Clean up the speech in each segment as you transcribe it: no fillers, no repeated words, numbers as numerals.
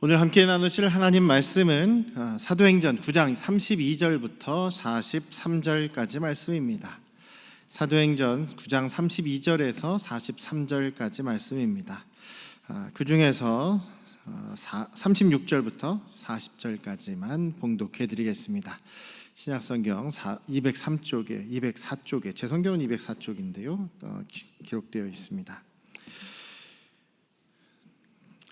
오늘 함께 나누실 하나님 말씀은 사도행전 9장 32절부터 43절까지 말씀입니다. 사도행전 9장 32절에서 43절까지 말씀입니다. 그 중에서 36절부터 40절까지만 봉독해 드리겠습니다. 신약성경 204쪽에 제 성경은 204쪽인데요. 기록되어 있습니다.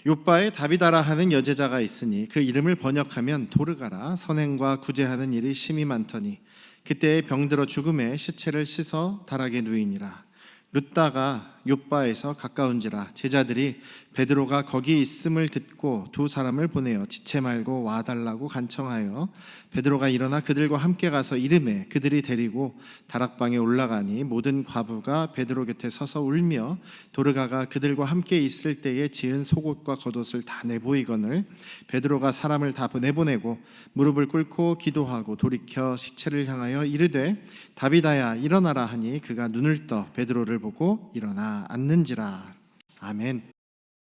욥바에 다비다라 하는 여제자가 있으니 그 이름을 번역하면 도르가라. 선행과 구제하는 일이 심히 많더니 그때에 병들어 죽음에 시체를 씻어 다락에 누이니라. 룻다가 욥바에서 가까운지라. 제자들이 베드로가 거기 있음을 듣고 두 사람을 보내어 지체 말고 와달라고 간청하여 베드로가 일어나 그들과 함께 가서 이르매 그들이 데리고 다락방에 올라가니 모든 과부가 베드로 곁에 서서 울며 도르가가 그들과 함께 있을 때에 지은 속옷과 겉옷을 다 내보이거늘 베드로가 사람을 다 내보내고 무릎을 꿇고 기도하고 돌이켜 시체를 향하여 이르되 다비다야 일어나라 하니 그가 눈을 떠 베드로를 보고 일어나 앉는지라. 아멘.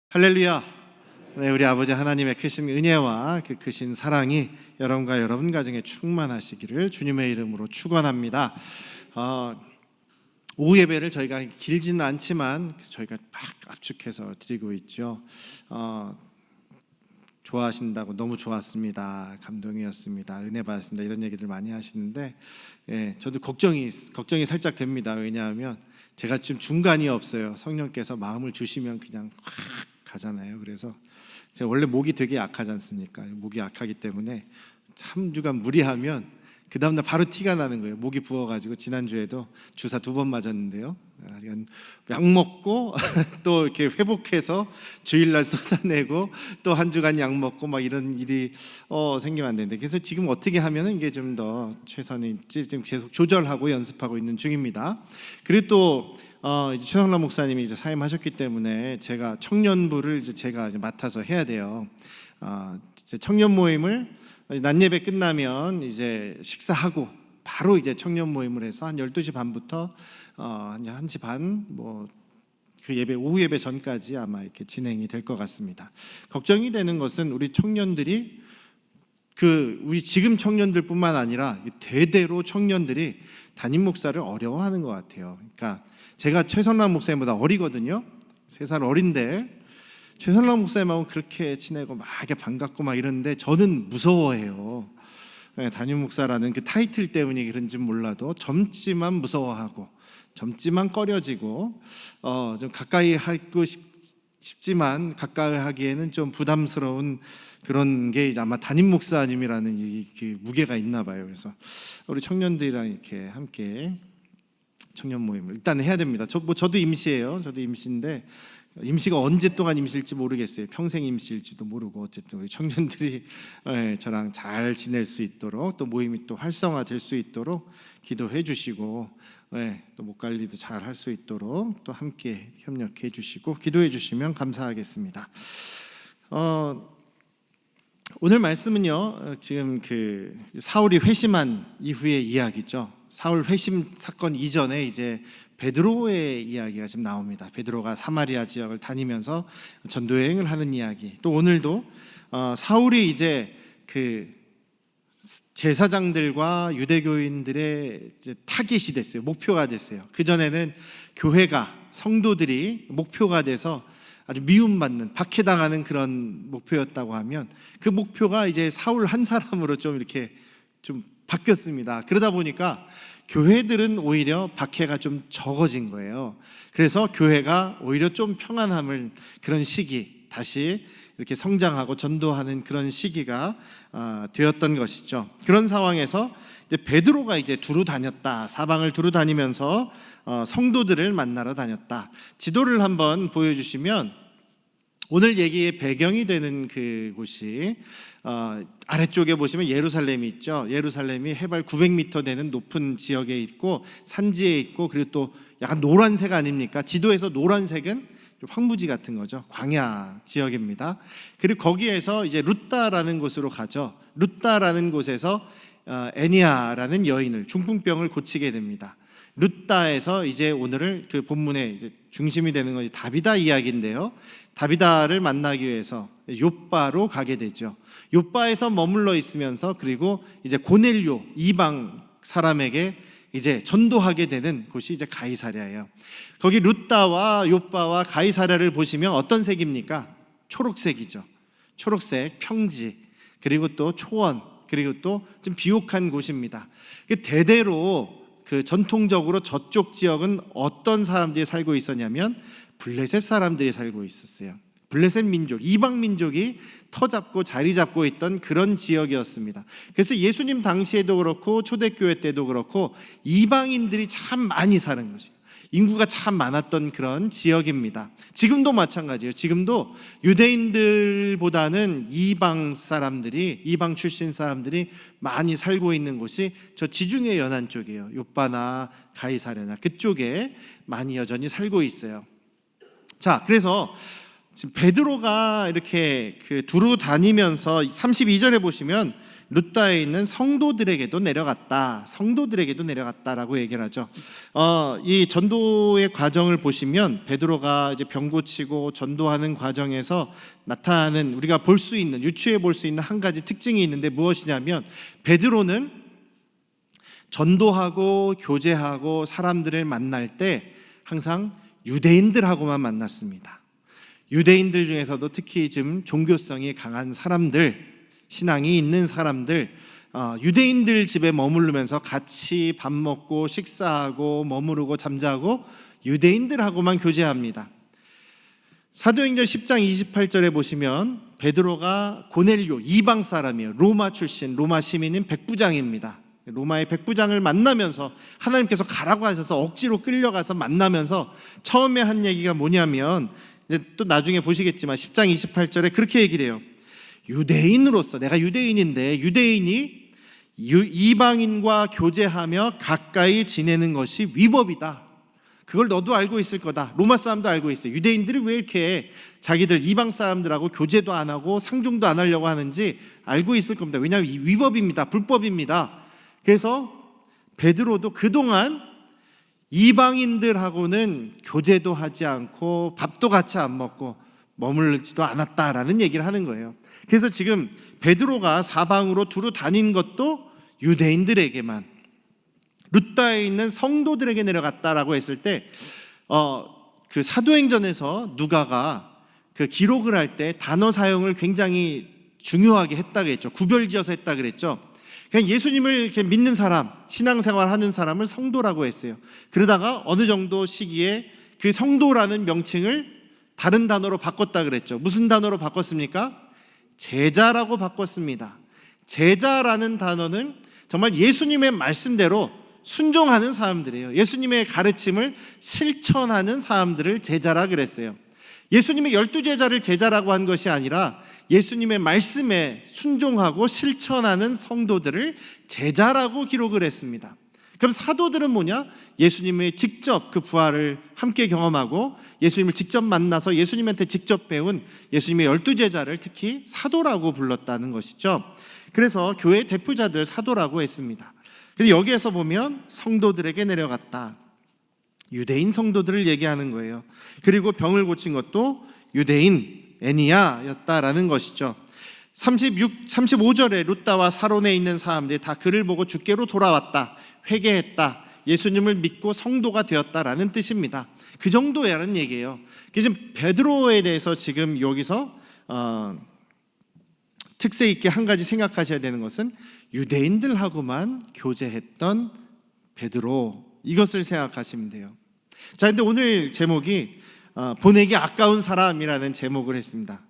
할렐루야. 네, 우리 아버지 하나님의 크신 은혜와 그 크신 사랑이 여러분과 여러분 가정에 충만하시기를 주님의 이름으로 축원합니다. 오후 예배를 저희가 길지는 않지만 저희가 막 압축해서 드리고 있죠. 좋아하신다고 너무 좋았습니다. 감동이었습니다. 은혜 받았습니다. 이런 얘기들 많이 하시는데 저도 걱정이 살짝 됩니다. 왜냐하면 제가 지금 중간이 없어요. 성령께서 마음을 주시면 그냥 확 가잖아요. 그래서 제가 원래 목이 되게 약하지 않습니까? 목이 약하기 때문에 3주간 무리하면 그 다음날 바로 티가 나는 거예요. 목이 부어가지고 지난주에도 주사 2번 맞았는데요. 약 먹고 또 이렇게 회복해서 주일날 쏟아내고 또 한 주간 약 먹고 막 이런 일이 생기면 안 되는데, 그래서 지금 어떻게 하면 이게 좀 더 최선일지 지금 계속 조절하고 연습하고 있는 중입니다. 그리고 또 이제 최성남 목사님이 이제 사임하셨기 때문에 제가 청년부를 제가 맡아서 해야 돼요. 이제 청년 모임을 낮 예배 끝나면 이제 식사하고 바로 이제 청년 모임을 해서 한 12시 반부터 한 1시 반 그 예배 오후 예배 전까지 아마 이렇게 진행이 될 것 같습니다. 걱정이 되는 것은 우리 청년들이 우리 지금 청년들뿐만 아니라 대대로 청년들이 담임 목사를 어려워하는 것 같아요. 그러니까 제가 최선남 목사님보다 어리거든요. 3살 어린데 최선남 목사님하고 그렇게 지내고 막 이렇게 반갑고 막 이러는데 저는 무서워해요. 담임 목사라는 그 타이틀 때문에 그런지 몰라도 젊지만 무서워하고 젊지만 꺼려지고 좀 가까이 하고 싶지만 가까이 하기에는 좀 부담스러운 그런 게 아마 담임 목사님이라는 그 무게가 있나 봐요. 그래서 우리 청년들이랑 이렇게 함께 청년 모임을 일단 해야 됩니다. 저도 임시예요. 저도 임시인데 임시가 언제 동안 임시일지 모르겠어요. 평생 임시일지도 모르고 어쨌든 우리 청년들이 저랑 잘 지낼 수 있도록 또 모임이 또 활성화될 수 있도록 기도해 주시고 또 목 관리도 잘 할 수 있도록 또 함께 협력해 주시고 기도해 주시면 감사하겠습니다. 오늘 말씀은요, 지금 그 사울이 회심한 이후의 이야기죠. 사울 회심 사건 이전에 이제 베드로의 이야기가 지금 나옵니다. 베드로가 사마리아 지역을 다니면서 전도 여행을 하는 이야기. 또 오늘도 사울이 이제 그 제사장들과 유대교인들의 이제 타깃이 됐어요. 목표가 됐어요. 그 전에는 교회가 성도들이 목표가 돼서 아주 미움받는, 박해당하는 그런 목표였다고 하면 그 목표가 이제 사울 한 사람으로 좀 이렇게 좀 바뀌었습니다. 그러다 보니까 교회들은 오히려 박해가 좀 적어진 거예요. 그래서 교회가 오히려 좀 평안함을 그런 시기 다시 이렇게 성장하고 전도하는 그런 시기가 되었던 것이죠. 그런 상황에서 이제 베드로가 이제 두루 다녔다. 사방을 두루 다니면서 성도들을 만나러 다녔다. 지도를 한번 보여주시면 오늘 얘기의 배경이 되는 그곳이 아래쪽에 보시면 예루살렘이 있죠. 예루살렘이 해발 900m 되는 높은 지역에 있고 산지에 있고, 그리고 또 약간 노란색 아닙니까? 지도에서 노란색은 황무지 같은 거죠. 광야 지역입니다. 그리고 거기에서 이제 룻다라는 곳으로 가죠. 룻다라는 곳에서 애니아라는 여인을 중풍병을 고치게 됩니다. 룻다에서 이제 오늘을 그 본문의 이제 중심이 되는 것이 다비다 이야기인데요. 다비다를 만나기 위해서 욥바로 가게 되죠. 욥바에서 머물러 있으면서 그리고 이제 고넬료 이방 사람에게 이제 전도하게 되는 곳이 이제 가이사랴예요. 거기 룻다와 욥바와 가이사랴를 보시면 어떤 색입니까? 초록색이죠. 초록색, 평지, 그리고 또 초원, 그리고 또 좀 비옥한 곳입니다. 대대로 그 전통적으로 저쪽 지역은 어떤 사람들이 살고 있었냐면 블레셋 사람들이 살고 있었어요. 블레셋 민족, 이방 민족이 터 잡고 자리 잡고 있던 그런 지역이었습니다. 그래서 예수님 당시에도 그렇고 초대교회 때도 그렇고 이방인들이 참 많이 사는 곳이에요. 인구가 참 많았던 그런 지역입니다. 지금도 마찬가지예요. 지금도 유대인들보다는 이방 사람들이, 이방 출신 사람들이 많이 살고 있는 곳이 저 지중해 연안 쪽이에요. 욥바나 가이사랴나 그쪽에 많이 여전히 살고 있어요. 자, 그래서 지금 베드로가 이렇게 두루 다니면서 32절에 보시면 룻다에 있는 성도들에게도 내려갔다라고 얘기를 하죠. 이 전도의 과정을 보시면 베드로가 이제 병 고치고 전도하는 과정에서 나타나는, 우리가 볼 수 있는, 유추해 볼 수 있는 한 가지 특징이 있는데 무엇이냐면, 베드로는 전도하고 교제하고 사람들을 만날 때 항상 유대인들하고만 만났습니다. 유대인들 중에서도 특히 좀 종교성이 강한 사람들, 신앙이 있는 사람들, 유대인들 집에 머무르면서 같이 밥 먹고 식사하고 머무르고 잠자고 유대인들하고만 교제합니다. 사도행전 10장 28절에 보시면 베드로가 고넬료, 이방 사람이에요. 로마 출신, 로마 시민인 백부장입니다. 로마의 백부장을 만나면서 하나님께서 가라고 하셔서 억지로 끌려가서 만나면서 처음에 한 얘기가 뭐냐면, 이제 또 나중에 보시겠지만 10장 28절에 그렇게 얘기를 해요. 유대인으로서, 내가 유대인인데 유대인이 이방인과 교제하며 가까이 지내는 것이 위법이다. 그걸 너도 알고 있을 거다. 로마 사람도 알고 있어요. 유대인들이 왜 이렇게 자기들 이방 사람들하고 교제도 안 하고 상종도 안 하려고 하는지 알고 있을 겁니다. 왜냐하면 위법입니다. 불법입니다. 그래서 베드로도 그동안 이방인들하고는 교제도 하지 않고 밥도 같이 안 먹고 머물지도 않았다라는 얘기를 하는 거예요. 그래서 지금 베드로가 사방으로 두루 다닌 것도 유대인들에게만, 룻다에 있는 성도들에게 내려갔다라고 했을 때, 그 사도행전에서 누가가 그 기록을 할 때 단어 사용을 굉장히 중요하게 했다고 했죠. 구별지어서 했다 그랬죠. 그냥 예수님을 이렇게 믿는 사람, 신앙생활 하는 사람을 성도라고 했어요. 그러다가 어느 정도 시기에 그 성도라는 명칭을 다른 단어로 바꿨다 그랬죠. 무슨 단어로 바꿨습니까? 제자라고 바꿨습니다. 제자라는 단어는 정말 예수님의 말씀대로 순종하는 사람들이에요. 예수님의 가르침을 실천하는 사람들을 제자라 그랬어요. 예수님의 12제자를 제자라고 한 것이 아니라 예수님의 말씀에 순종하고 실천하는 성도들을 제자라고 기록을 했습니다. 그럼 사도들은 뭐냐? 예수님의 직접 그 부활을 함께 경험하고 예수님을 직접 만나서 예수님한테 직접 배운 예수님의 12제자를 특히 사도라고 불렀다는 것이죠. 그래서 교회 대표자들 사도라고 했습니다. 근데 여기에서 보면 성도들에게 내려갔다. 유대인 성도들을 얘기하는 거예요. 그리고 병을 고친 것도 유대인 애니야였다라는 것이죠. 35절에 룻다와 사론에 있는 사람들이 다 그를 보고 주께로 돌아왔다, 회개했다, 예수님을 믿고 성도가 되었다라는 뜻입니다. 그 정도라는 얘기예요. 지금 베드로에 대해서 지금 여기서 특색 있게 한 가지 생각하셔야 되는 것은 유대인들하고만 교제했던 베드로, 이것을 생각하시면 돼요. 자, 근데 오늘 제목이 보내기 아까운 사람이라는 제목을 했습니다.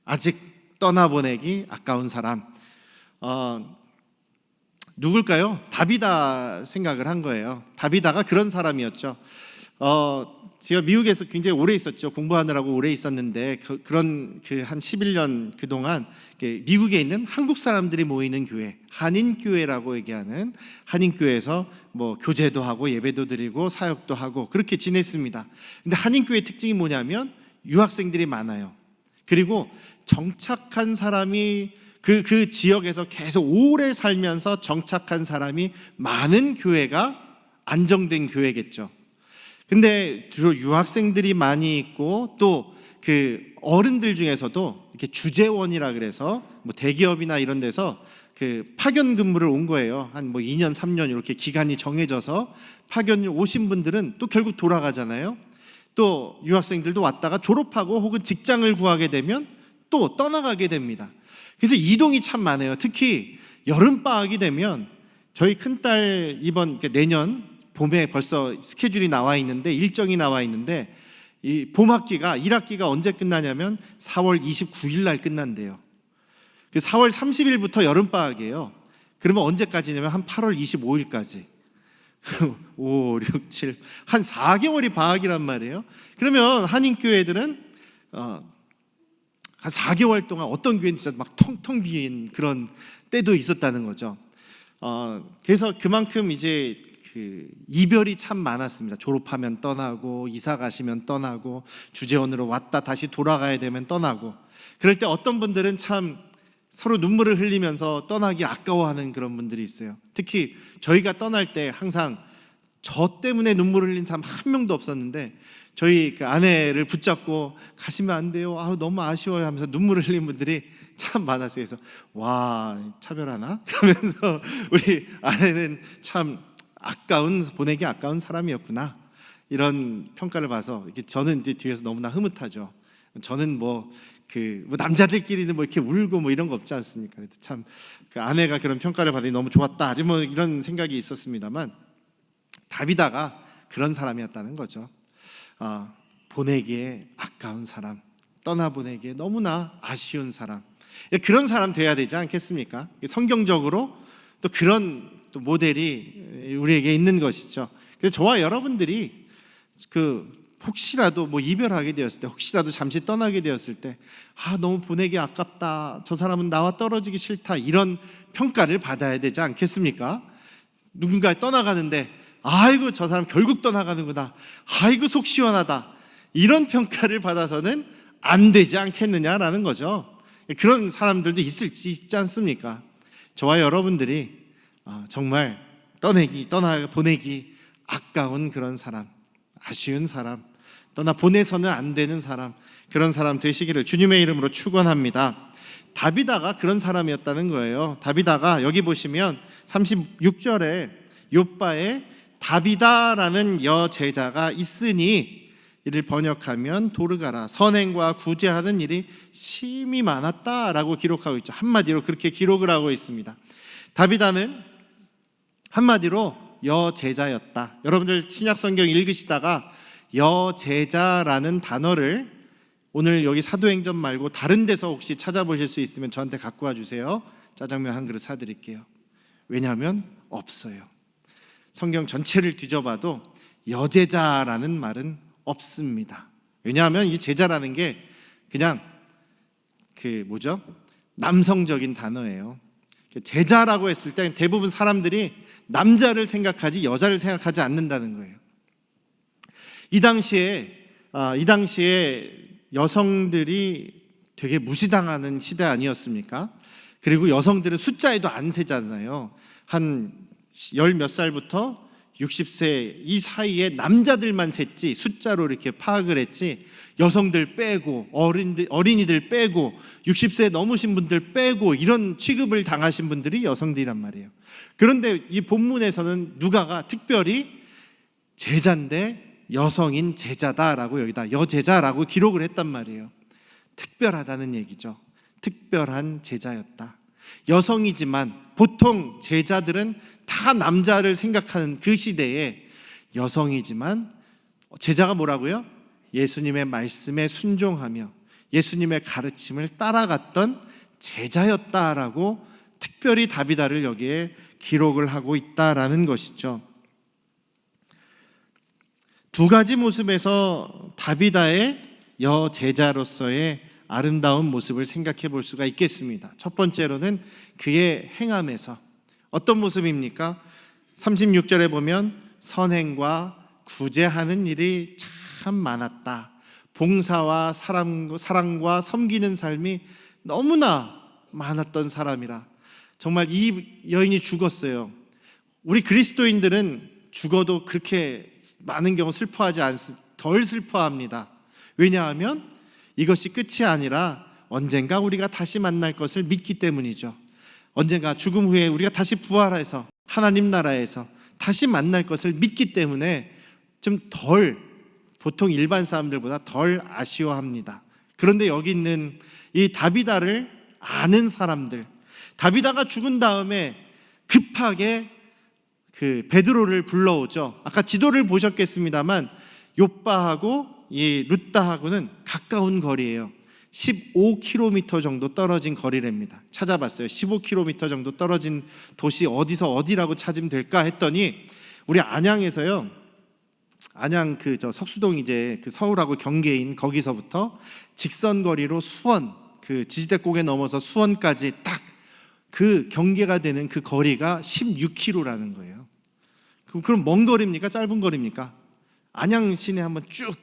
아직 떠나보내기 아까운 사람. 누굴까요? 다비다 생각을 한 거예요. 다비다가 그런 사람이었죠. 제가 미국에서 굉장히 오래 있었죠. 공부하느라고 오래 있었는데 그런 한 11년 그동안 미국에 있는 한국 사람들이 모이는 교회, 한인교회라고 얘기하는 한인교회에서 뭐 교제도 하고 예배도 드리고 사역도 하고 그렇게 지냈습니다. 근데 한인교회 특징이 뭐냐면 유학생들이 많아요. 그리고 정착한 사람이 그 지역에서 계속 오래 살면서 정착한 사람이 많은 교회가 안정된 교회겠죠. 근데 주로 유학생들이 많이 있고 또 그 어른들 중에서도 이렇게 주재원이라 그래서 뭐 대기업이나 이런 데서 그 파견 근무를 온 거예요. 한 뭐 2년, 3년 이렇게 기간이 정해져서 파견 오신 분들은 또 결국 돌아가잖아요. 또 유학생들도 왔다가 졸업하고 혹은 직장을 구하게 되면 또 떠나가게 됩니다. 그래서 이동이 참 많아요. 특히 여름방학이 되면 저희 큰딸 이번 내년 봄에 벌써 스케줄이 나와 있는데, 일정이 나와 있는데, 이 봄학기가 1학기가 언제 끝나냐면 4월 29일 날 끝난대요. 그 4월 30일부터 여름방학이에요. 그러면 언제까지냐면 한 8월 25일까지 5, 6, 7, 한 4개월이 방학이란 말이에요. 그러면 한인교회들은 한 4개월 동안 어떤 교회는 진짜 막 텅텅 빈 그런 때도 있었다는 거죠. 그래서 그만큼 이제 그 이별이 참 많았습니다. 졸업하면 떠나고, 이사 가시면 떠나고, 주재원으로 왔다 다시 돌아가야 되면 떠나고. 그럴 때 어떤 분들은 참 서로 눈물을 흘리면서 떠나기 아까워하는 그런 분들이 있어요. 특히 저희가 떠날 때 항상 저 때문에 눈물을 흘린 사람 한 명도 없었는데, 저희 그 아내를 붙잡고 가시면 안 돼요, 너무 아쉬워요 하면서 눈물을 흘린 분들이 참 많았어요. 그래서 와, 차별하나? 그러면서 우리 아내는 참 보내기 아까운 사람이었구나, 이런 평가를 봐서 저는 이제 뒤에서 너무나 흐뭇하죠. 저는 뭐 남자들끼리는 뭐 이렇게 울고 뭐 이런 거 없지 않습니까? 그래도 참 그 아내가 그런 평가를 받으니 너무 좋았다, 뭐 이런 생각이 있었습니다만, 다비다가 그런 사람이었다는 거죠. 보내기에 아까운 사람, 떠나보내기에 너무나 아쉬운 사람, 그런 사람 돼야 되지 않겠습니까? 성경적으로 또 그런 또 모델이 우리에게 있는 것이죠. 그래서 저와 여러분들이 혹시라도 뭐 이별하게 되었을 때, 혹시라도 잠시 떠나게 되었을 때, 너무 보내기 아깝다, 저 사람은 나와 떨어지기 싫다, 이런 평가를 받아야 되지 않겠습니까? 누군가 떠나가는데 아이고 저 사람 결국 떠나가는구나, 아이고 속 시원하다, 이런 평가를 받아서는 안 되지 않겠느냐라는 거죠. 그런 사람들도 있지 않습니까? 저와 여러분들이 정말 보내기 아까운 그런 사람, 아쉬운 사람, 떠나 보내서는 안 되는 사람, 그런 사람 되시기를 주님의 이름으로 축원합니다. 다비다가 그런 사람이었다는 거예요. 다비다가 여기 보시면 36절에 욥바에 다비다라는 여제자가 있으니 이를 번역하면 도르가라, 선행과 구제하는 일이 심히 많았다라고 기록하고 있죠. 한마디로 그렇게 기록을 하고 있습니다. 다비다는 한마디로 여제자였다. 여러분들 신약성경 읽으시다가 여제자라는 단어를 오늘 여기 사도행전 말고 다른 데서 혹시 찾아보실 수 있으면 저한테 갖고 와주세요. 짜장면 한 그릇 사드릴게요. 왜냐하면 없어요. 성경 전체를 뒤져봐도 여제자라는 말은 없습니다. 왜냐하면 이 제자라는 게 그냥 남성적인 단어예요. 제자라고 했을 때 대부분 사람들이 남자를 생각하지 여자를 생각하지 않는다는 거예요. 이 당시에 여성들이 되게 무시당하는 시대 아니었습니까? 그리고 여성들은 숫자에도 안 세잖아요. 한 10몇 살부터 60세 이 사이에 남자들만 셌지, 숫자로 이렇게 파악을 했지, 여성들 빼고 어린이들 빼고 60세 넘으신 분들 빼고 이런 취급을 당하신 분들이 여성들이란 말이에요. 그런데 이 본문에서는 누가가 특별히 제자인데 여성인 제자다라고 여기다 여제자라고 기록을 했단 말이에요. 특별하다는 얘기죠. 특별한 제자였다. 여성이지만 보통 제자들은 다 남자를 생각하는 그 시대에 여성이지만 제자가 뭐라고요? 예수님의 말씀에 순종하며 예수님의 가르침을 따라갔던 제자였다라고 특별히 다비다를 여기에 기록을 하고 있다라는 것이죠. 두 가지 모습에서 다비다의 여제자로서의 아름다운 모습을 생각해 볼 수가 있겠습니다. 첫 번째로는 그의 행함에서 어떤 모습입니까? 36절에 보면 선행과 구제하는 일이 참 많았다. 봉사와 사랑과 섬기는 삶이 너무나 많았던 사람이라. 정말 이 여인이 죽었어요. 우리 그리스도인들은 죽어도 그렇게 많은 경우 덜 슬퍼합니다. 왜냐하면 이것이 끝이 아니라 언젠가 우리가 다시 만날 것을 믿기 때문이죠. 언젠가 죽음 후에 우리가 다시 부활해서 하나님 나라에서 다시 만날 것을 믿기 때문에 좀 덜, 보통 일반 사람들보다 덜 아쉬워합니다. 그런데 여기 있는 이 다비다를 아는 사람들, 다비다가 죽은 다음에 급하게 그 베드로를 불러오죠. 아까 지도를 보셨겠습니다만 욥바하고 이 룻다하고는 가까운 거리예요. 15km 정도 떨어진 거리랍니다. 찾아봤어요. 15km 정도 떨어진 도시 어디서 어디라고 찾으면 될까 했더니 우리 안양에서요. 안양 저 석수동 이제 그 서울하고 경계인 거기서부터 직선 거리로 수원 그 지지대곡에 넘어서 수원까지 딱 그 경계가 되는 그 거리가 16km라는 거예요. 그럼 먼 거리입니까? 짧은 거리입니까? 안양 시내 한번 쭉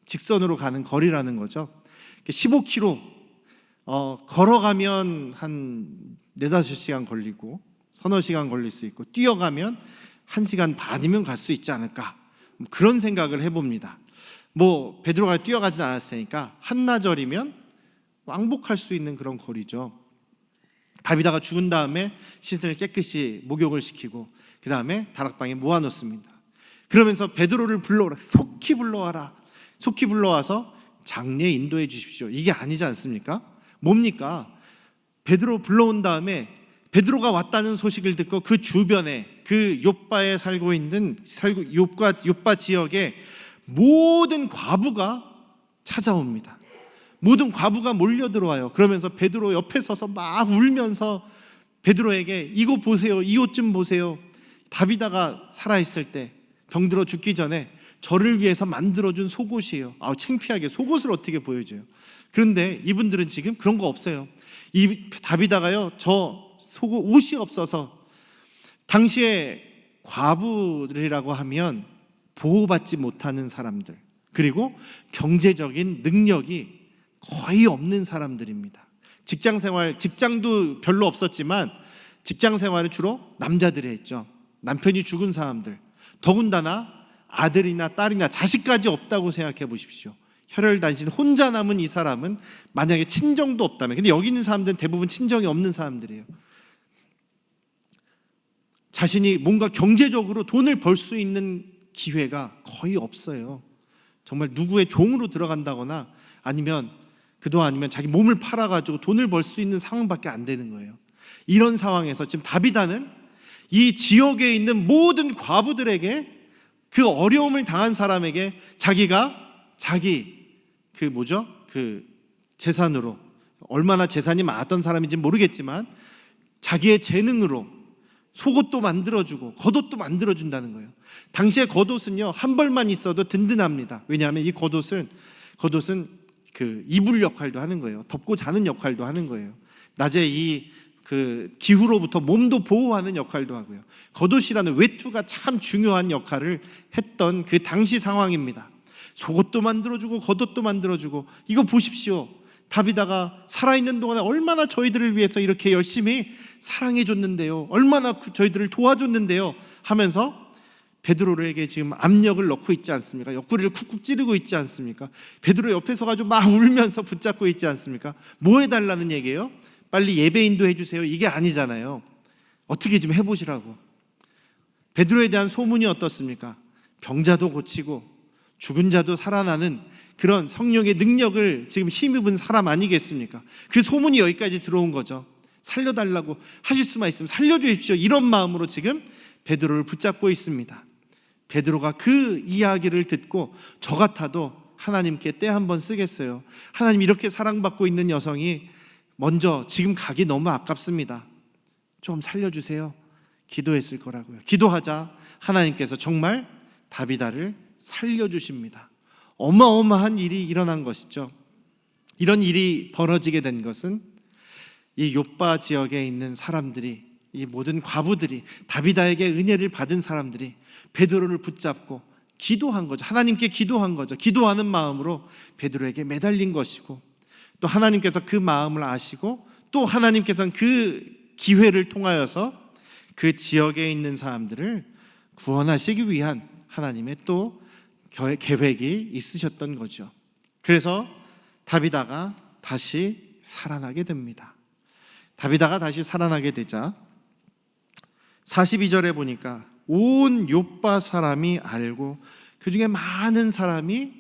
직선으로 가는 거리라는 거죠. 15km 걸어가면 한 4-5시간 걸리고 서너 시간 걸릴 수 있고 뛰어가면 1시간 반이면 갈 수 있지 않을까, 그런 생각을 해봅니다. 뭐 베드로가 뛰어가진 않았으니까 한나절이면 왕복할 수 있는 그런 거리죠. 다비다가 죽은 다음에 시신을 깨끗이 목욕을 시키고 그 다음에 다락방에 모아놓습니다. 그러면서 베드로를 불러오라, 속히 불러와라, 속히 불러와서 장례에 인도해 주십시오. 이게 아니지 않습니까? 뭡니까? 베드로 불러온 다음에 베드로가 왔다는 소식을 듣고 그 주변에 그 욥바에 살고 있는 욥바 지역에 모든 과부가 찾아옵니다. 모든 과부가 몰려 들어와요. 그러면서 베드로 옆에 서서 막 울면서 베드로에게 이거 보세요, 이 옷 좀 보세요. 다비다가 살아있을 때 병들어 죽기 전에 저를 위해서 만들어준 속옷이에요. 창피하게 속옷을 어떻게 보여줘요? 그런데 이분들은 지금 그런 거 없어요. 이 다비다가요, 저 속옷 옷이 없어서, 당시에 과부들이라고 하면 보호받지 못하는 사람들, 그리고 경제적인 능력이 거의 없는 사람들입니다. 직장도 별로 없었지만 직장 생활을 주로 남자들이 했죠. 남편이 죽은 사람들, 더군다나 아들이나 딸이나 자식까지 없다고 생각해 보십시오. 혈혈단신 혼자 남은 이 사람은 만약에 친정도 없다면, 근데 여기 있는 사람들은 대부분 친정이 없는 사람들이에요. 자신이 뭔가 경제적으로 돈을 벌 수 있는 기회가 거의 없어요. 정말 누구의 종으로 들어간다거나 아니면 자기 몸을 팔아가지고 돈을 벌 수 있는 상황밖에 안 되는 거예요. 이런 상황에서 지금 다비다는 이 지역에 있는 모든 과부들에게, 그 어려움을 당한 사람에게 자기 재산으로, 얼마나 재산이 많았던 사람인지 모르겠지만 자기의 재능으로 속옷도 만들어주고 겉옷도 만들어준다는 거예요. 당시에 겉옷은요, 한 벌만 있어도 든든합니다. 왜냐하면 이 겉옷은 그 이불 역할도 하는 거예요. 덮고 자는 역할도 하는 거예요. 낮에 그 기후로부터 몸도 보호하는 역할도 하고요. 겉옷이라는 외투가 참 중요한 역할을 했던 그 당시 상황입니다. 속옷도 만들어주고 겉옷도 만들어주고, 이거 보십시오. 다비다가 살아있는 동안에 얼마나 저희들을 위해서 이렇게 열심히 사랑해줬는데요, 얼마나 저희들을 도와줬는데요 하면서 베드로에게 지금 압력을 넣고 있지 않습니까? 옆구리를 쿡쿡 찌르고 있지 않습니까? 베드로 옆에 서가지고 막 울면서 붙잡고 있지 않습니까? 뭐 해달라는 얘기예요? 빨리 예배 인도해 주세요, 이게 아니잖아요. 어떻게 좀 해보시라고. 베드로에 대한 소문이 어떻습니까? 병자도 고치고 죽은 자도 살아나는 그런 성령의 능력을 지금 힘입은 사람 아니겠습니까? 그 소문이 여기까지 들어온 거죠. 살려달라고 하실 수만 있으면 살려주십시오, 이런 마음으로 지금 베드로를 붙잡고 있습니다. 베드로가 그 이야기를 듣고 저 같아도 하나님께 때 한번 쓰겠어요. 하나님, 이렇게 사랑받고 있는 여성이 먼저 지금 가기 너무 아깝습니다. 좀 살려주세요. 기도했을 거라고요. 기도하자 하나님께서 정말 다비다를 살려주십니다. 어마어마한 일이 일어난 것이죠. 이런 일이 벌어지게 된 것은 이 욥바 지역에 있는 사람들이, 이 모든 과부들이, 다비다에게 은혜를 받은 사람들이 베드로를 붙잡고 기도한 거죠. 하나님께 기도한 거죠. 기도하는 마음으로 베드로에게 매달린 것이고, 또 하나님께서 그 마음을 아시고, 또 하나님께서는 그 기회를 통하여서 그 지역에 있는 사람들을 구원하시기 위한 하나님의 또 계획이 있으셨던 거죠. 그래서 다비다가 다시 살아나게 됩니다. 다비다가 다시 살아나게 되자 42절에 보니까 온 요빠 사람이 알고 그 중에 많은 사람이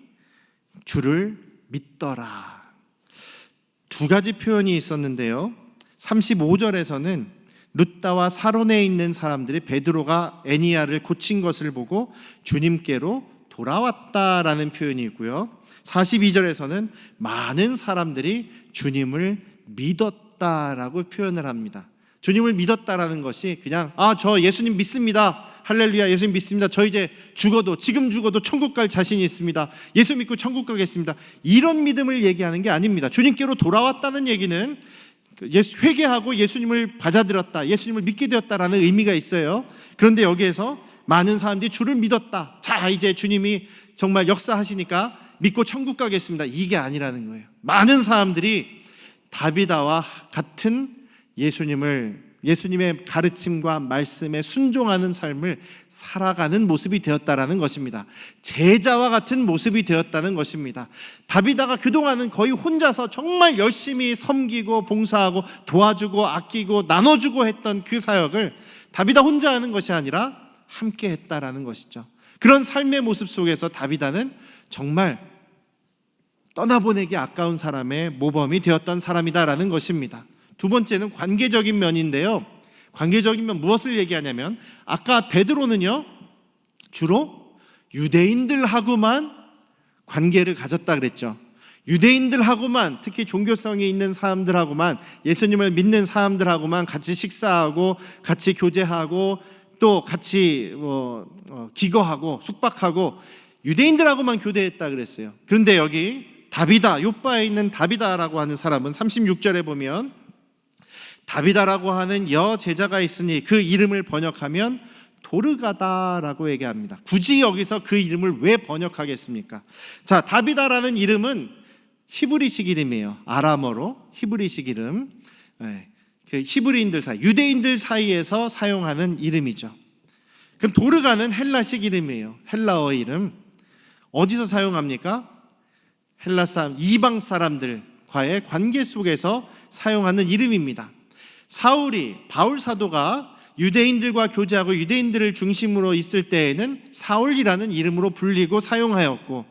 주를 믿더라. 두 가지 표현이 있었는데요. 35절에서는 룻다와 사론에 있는 사람들이 베드로가 에니야를 고친 것을 보고 주님께로 돌아왔다라는 표현이 있고요. 42절에서는 많은 사람들이 주님을 믿었다라고 표현을 합니다. 주님을 믿었다라는 것이 그냥 저 예수님 믿습니다. 할렐루야, 예수님 믿습니다. 저 이제 지금 죽어도 천국 갈 자신이 있습니다. 예수 믿고 천국 가겠습니다. 이런 믿음을 얘기하는 게 아닙니다. 주님께로 돌아왔다는 얘기는 회개하고 예수님을 받아들였다, 예수님을 믿게 되었다라는 의미가 있어요. 그런데 여기에서 많은 사람들이 주를 믿었다. 자, 이제 주님이 정말 역사하시니까 믿고 천국 가겠습니다. 이게 아니라는 거예요. 많은 사람들이 다비다와 같은 예수님의 가르침과 말씀에 순종하는 삶을 살아가는 모습이 되었다라는 것입니다. 제자와 같은 모습이 되었다는 것입니다. 다비다가 그동안은 거의 혼자서 정말 열심히 섬기고 봉사하고 도와주고 아끼고 나눠주고 했던 그 사역을 다비다 혼자 하는 것이 아니라 함께 했다라는 것이죠. 그런 삶의 모습 속에서 다비다는 정말 떠나보내기 아까운 사람의 모범이 되었던 사람이다라는 것입니다. 두 번째는 관계적인 면인데요. 관계적인 면 무엇을 얘기하냐면 아까 베드로는요 주로 유대인들하고만 관계를 가졌다 그랬죠. 유대인들하고만, 특히 종교성이 있는 사람들하고만, 예수님을 믿는 사람들하고만 같이 식사하고 같이 교제하고 또 같이 기거하고 숙박하고 유대인들하고만 교대했다 그랬어요. 그런데 여기 다비다, 요빠에 있는 다비다라고 하는 사람은 36절에 보면 다비다라고 하는 여제자가 있으니 그 이름을 번역하면 도르가다라고 얘기합니다. 굳이 여기서 그 이름을 왜 번역하겠습니까? 자, 다비다라는 이름은 히브리식 이름이에요. 아람어로 히브리식 이름. 그 히브리인들 사이, 유대인들 사이에서 사용하는 이름이죠. 그럼 도르가는 헬라식 이름이에요. 헬라어 이름. 어디서 사용합니까? 헬라 사람, 이방 사람들과의 관계 속에서 사용하는 이름입니다. 바울 사도가 유대인들과 교제하고 유대인들을 중심으로 있을 때에는 사울이라는 이름으로 불리고 사용하였고,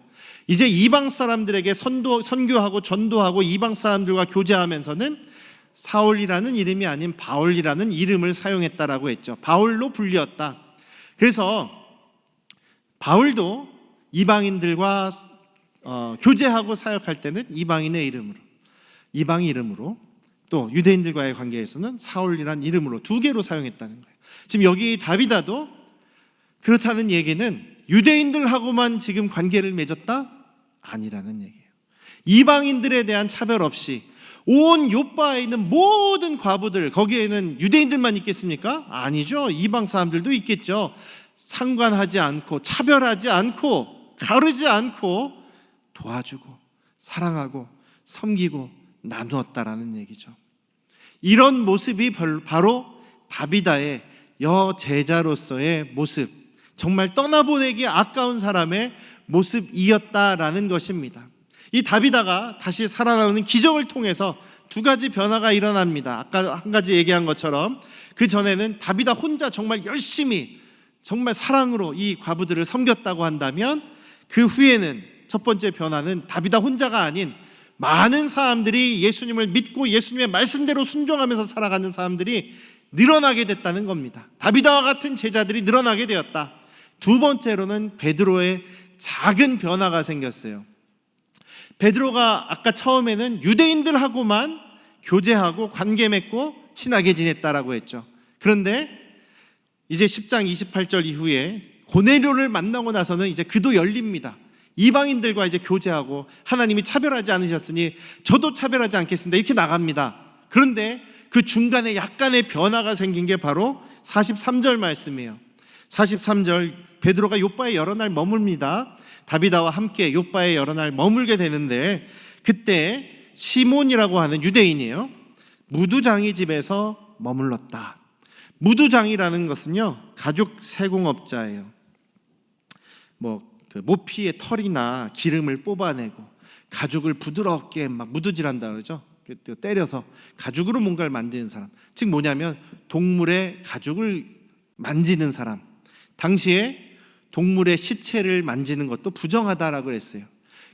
이제 이방 사람들에게 선교하고 전도하고 이방 사람들과 교제하면서는 사울이라는 이름이 아닌 바울이라는 이름을 사용했다라고 했죠. 바울로 불렸다. 그래서 바울도 이방인들과 교제하고 사역할 때는 이방인의 이름으로, 또 유대인들과의 관계에서는 사울이란 이름으로 두 개로 사용했다는 거예요. 지금 여기 다비다도 그렇다는 얘기는 유대인들하고만 지금 관계를 맺었다? 아니라는 얘기예요. 이방인들에 대한 차별 없이 온 요빠에 있는 모든 과부들, 거기에는 유대인들만 있겠습니까? 아니죠. 이방 사람들도 있겠죠. 상관하지 않고 차별하지 않고 가르지 않고 도와주고 사랑하고 섬기고 나누었다라는 얘기죠. 이런 모습이 바로 다비다의 여제자로서의 모습, 정말 떠나보내기 아까운 사람의 모습이었다라는 것입니다. 이 다비다가 다시 살아나오는 기적을 통해서 두 가지 변화가 일어납니다. 아까 한 가지 얘기한 것처럼 그 전에는 다비다 혼자 정말 열심히 정말 사랑으로 이 과부들을 섬겼다고 한다면, 그 후에는 첫 번째 변화는 다비다 혼자가 아닌 많은 사람들이 예수님을 믿고 예수님의 말씀대로 순종하면서 살아가는 사람들이 늘어나게 됐다는 겁니다. 다비다와 같은 제자들이 늘어나게 되었다. 두 번째로는 베드로의 작은 변화가 생겼어요. 베드로가 아까 처음에는 유대인들하고만 교제하고 관계 맺고 친하게 지냈다라고 했죠. 그런데 이제 10장 28절 이후에 고넬료를 만나고 나서는 이제 그도 열립니다. 이방인들과 이제 교제하고 하나님이 차별하지 않으셨으니 저도 차별하지 않겠습니다. 이렇게 나갑니다. 그런데 그 중간에 약간의 변화가 생긴 게 바로 43절 말씀이에요. 43절, 베드로가 요빠에 여러 날 머뭅니다. 다비다와 함께 요빠에 여러 날 머물게 되는데, 그때 시몬이라고 하는 유대인이에요. 무두장이 집에서 머물렀다. 무두장이라는 것은요, 가죽 세공업자예요. 모피의 털이나 기름을 뽑아내고 가죽을 부드럽게 막 무드질한다 그러죠. 때려서 가죽으로 뭔가를 만드는 사람, 즉 뭐냐면 동물의 가죽을 만지는 사람. 당시에 동물의 시체를 만지는 것도 부정하다라고 그랬어요.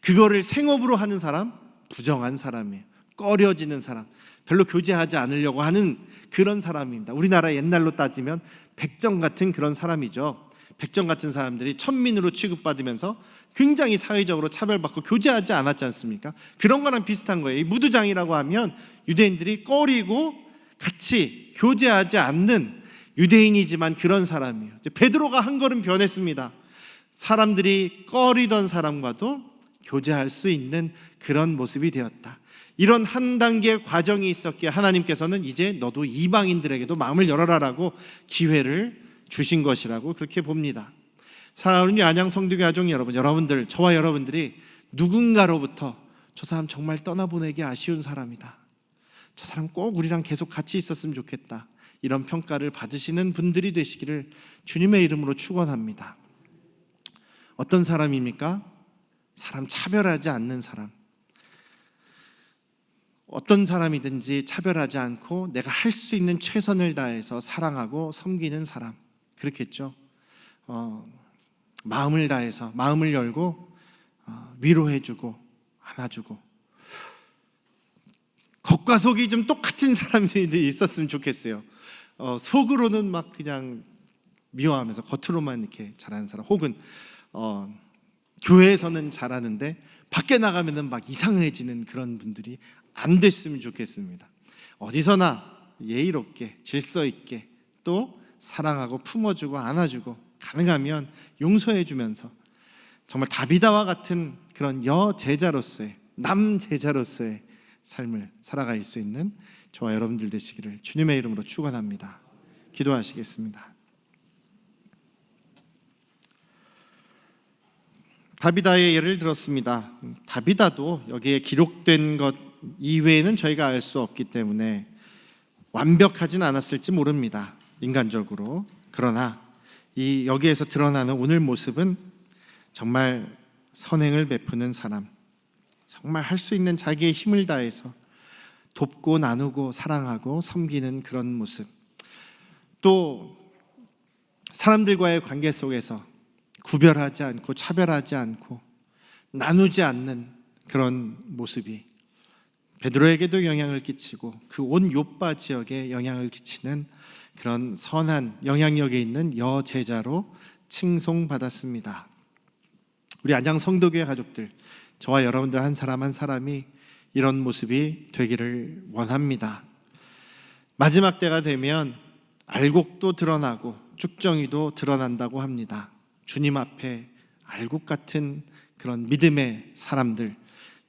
그거를 생업으로 하는 사람, 부정한 사람이에요. 꺼려지는 사람, 별로 교제하지 않으려고 하는 그런 사람입니다. 우리나라 옛날로 따지면 백정 같은 그런 사람이죠. 백정 같은 사람들이 천민으로 취급받으면서 굉장히 사회적으로 차별받고 교제하지 않았지 않습니까? 그런 거랑 비슷한 거예요. 이 무두장이라고 하면 유대인들이 꺼리고 같이 교제하지 않는 유대인이지만 그런 사람이에요. 베드로가 한 걸음 변했습니다. 사람들이 꺼리던 사람과도 교제할 수 있는 그런 모습이 되었다. 이런 한 단계 과정이 있었기에 하나님께서는 이제 너도 이방인들에게도 마음을 열어라라고 기회를 주신 것이라고 그렇게 봅니다. 사랑하는 안양 성도교 가족 여러분, 여러분들, 저와 여러분들이 누군가로부터 저 사람 정말 떠나보내기 아쉬운 사람이다, 저 사람 꼭 우리랑 계속 같이 있었으면 좋겠다, 이런 평가를 받으시는 분들이 되시기를 주님의 이름으로 축원합니다. 어떤 사람입니까? 사람 차별하지 않는 사람. 어떤 사람이든지 차별하지 않고 내가 할 수 있는 최선을 다해서 사랑하고 섬기는 사람, 그렇겠죠. 마음을 다해서 마음을 열고 위로해주고 안아주고, 겉과 속이 좀 똑같은 사람들이 있었으면 좋겠어요. 속으로는 막 그냥 미워하면서 겉으로만 이렇게 잘하는 사람, 혹은 교회에서는 잘하는데 밖에 나가면은 막 이상해지는 그런 분들이 안 됐으면 좋겠습니다. 어디서나 예의롭게 질서 있게 또 사랑하고 품어주고 안아주고 가능하면 용서해주면서 정말 다비다와 같은 그런 여제자로서의, 남제자로서의 삶을 살아갈 수 있는 저와 여러분들 되시기를 주님의 이름으로 축원합니다. 기도하시겠습니다. 다비다의 예를 들었습니다. 다비다도 여기에 기록된 것 이외에는 저희가 알 수 없기 때문에 완벽하진 않았을지 모릅니다, 인간적으로. 그러나 이 여기에서 드러나는 오늘 모습은 정말 선행을 베푸는 사람, 정말 할 수 있는 자기의 힘을 다해서 돕고 나누고 사랑하고 섬기는 그런 모습, 또 사람들과의 관계 속에서 구별하지 않고 차별하지 않고 나누지 않는 그런 모습이 베드로에게도 영향을 끼치고 그 온 요빠 지역에 영향을 끼치는 그런 선한 영향력에 있는 여제자로 칭송받았습니다. 우리 안양 성도교회 가족들, 저와 여러분들 한 사람 한 사람이 이런 모습이 되기를 원합니다. 마지막 때가 되면 알곡도 드러나고 쭉정이도 드러난다고 합니다. 주님 앞에 알곡 같은 그런 믿음의 사람들,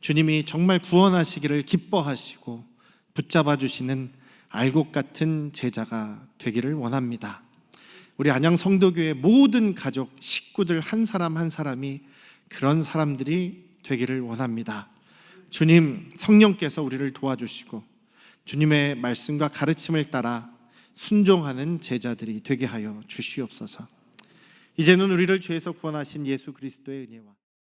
주님이 정말 구원하시기를 기뻐하시고 붙잡아 주시는 알곡 같은 제자가 되기를 원합니다. 우리 안양 성도교회 모든 가족, 식구들 한 사람 한 사람이 그런 사람들이 되기를 원합니다. 주님 성령께서 우리를 도와주시고 주님의 말씀과 가르침을 따라 순종하는 제자들이 되게 하여 주시옵소서. 이제는 우리를 죄에서 구원하신 예수 그리스도의 은혜와